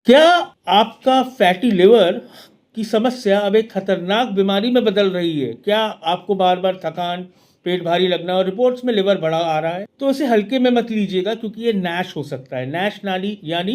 क्या आपका fatty liver की समस्या अब एक खतरनाक बीमारी में बदल रही है? क्या आपको बार बार थकान, पेट भारी लगना और रिपोर्ट्स में लिवर बड़ा आ रहा है? तो इसे हल्के में मत लीजिएगा, क्योंकि ये नैश हो सकता है। नैश नाली यानी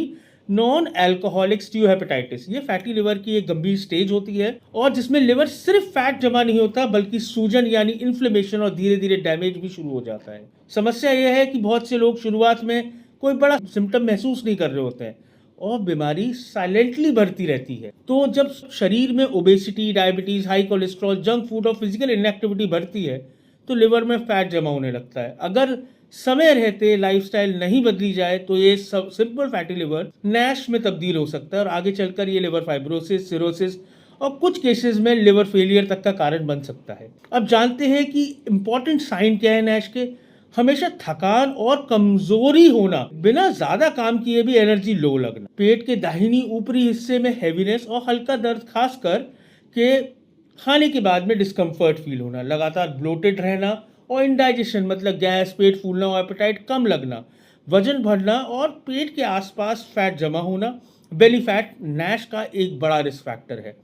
नॉन अल्कोहलिक स्टीरोहेपेटाइटिस, ये फैटी लिवर की एक गंभीर स्टेज होती है और जिसमें लिवर सिर्फ फैट जमा नहीं होता, बल्कि सूजन यानी इन्फ्लेमेशन और धीरे धीरे डैमेज भी शुरू हो जाता है। समस्या यह है कि बहुत से लोग शुरुआत में कोई बड़ा सिम्टम महसूस नहीं कर रहे होते हैं और बीमारी साइलेंटली बढ़ती रहती है। तो जब शरीर में obesity, diabetes, high cholesterol, junk food और फिजिकल इनएक्टिविटी बढ़ती है, तो लिवर में फैट जमा होने लगता है। अगर समय रहते लाइफस्टाइल नहीं बदली जाए तो ये सब सिंपल फैटी लिवर नैश में तब्दील हो सकता है और आगे चलकर ये लिवर फाइब्रोसिस, सिरोसिस और कुछ केसेस में लिवर फेलियर तक का कारण बन सकता है। अब जानते हैं कि इंपॉर्टेंट साइन क्या है नैश के। हमेशा थकान और कमजोरी होना, बिना ज्यादा काम किए भी एनर्जी लो लगना, पेट के दाहिनी ऊपरी हिस्से में हैवीनेस और हल्का दर्द, खासकर के खाने के बाद में डिस्कम्फर्ट फील होना, लगातार ब्लोटेड रहना और इंडाइजेशन मतलब गैस, पेट फूलना और एपेटाइट कम लगना, वजन बढ़ना और पेट के आसपास फैट जमा होना। बेली फैट नैश का एक बड़ा रिस्क फैक्टर है।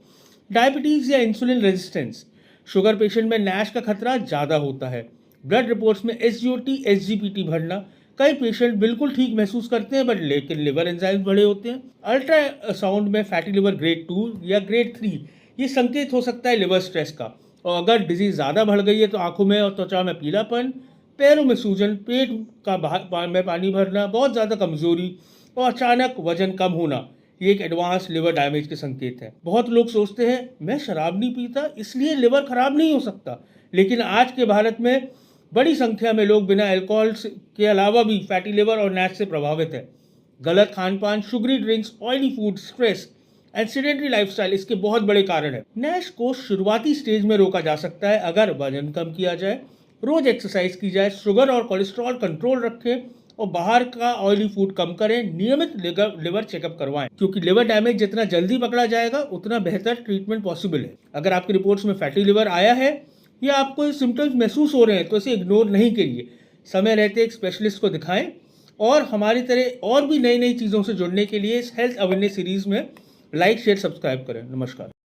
डायबिटीज या इंसुलिन रेजिस्टेंस, शुगर पेशेंट में नैश का खतरा ज़्यादा होता है। ब्लड रिपोर्ट्स में SGOT, SGPT बढ़ना, कई पेशेंट बिल्कुल ठीक महसूस करते हैं बट लेकिन लिवर एंजाइम्स बढ़े होते हैं। अल्ट्रासाउंड में फैटी लिवर ग्रेड 2 या ग्रेड 3, ये संकेत हो सकता है लिवर स्ट्रेस का। और अगर डिजीज ज़्यादा बढ़ गई है तो आंखों में और त्वचा में पीलापन, पैरों में सूजन, पेट में पानी भरना, बहुत ज़्यादा कमजोरी और अचानक वजन कम होना, ये एक एडवांस लिवर डैमेज के संकेत है। बहुत लोग सोचते हैं मैं शराब नहीं पीता इसलिए लिवर खराब नहीं हो सकता, लेकिन आज के भारत में बड़ी संख्या में लोग बिना अल्कोहल के अलावा भी फैटी लिवर और नैश से प्रभावित है। गलत खान पान, sugary drinks, oily food, stress and sedentary lifestyle इसके बहुत बड़े कारण है। नैश को शुरुआती स्टेज में रोका जा सकता है अगर वजन कम किया जाए, रोज एक्सरसाइज की जाए, शुगर और कोलेस्ट्रॉल कंट्रोल रखें और बाहर का ऑयली फूड कम करें, नियमित लिवर चेकअप करवाएं, क्योंकि लिवर डैमेज जितना जल्दी पकड़ा जाएगा उतना बेहतर ट्रीटमेंट पॉसिबल है। अगर आपकी रिपोर्ट्स में फैटी लिवर आया है या आपको ये सिम्टम्स महसूस हो रहे हैं तो इसे इग्नोर नहीं करिए। समय रहते एक स्पेशलिस्ट को दिखाएं और हमारी तरह और भी नई नई चीज़ों से जुड़ने के लिए इस हेल्थ अवेयरनेस सीरीज में लाइक, शेयर, सब्सक्राइब करें। नमस्कार।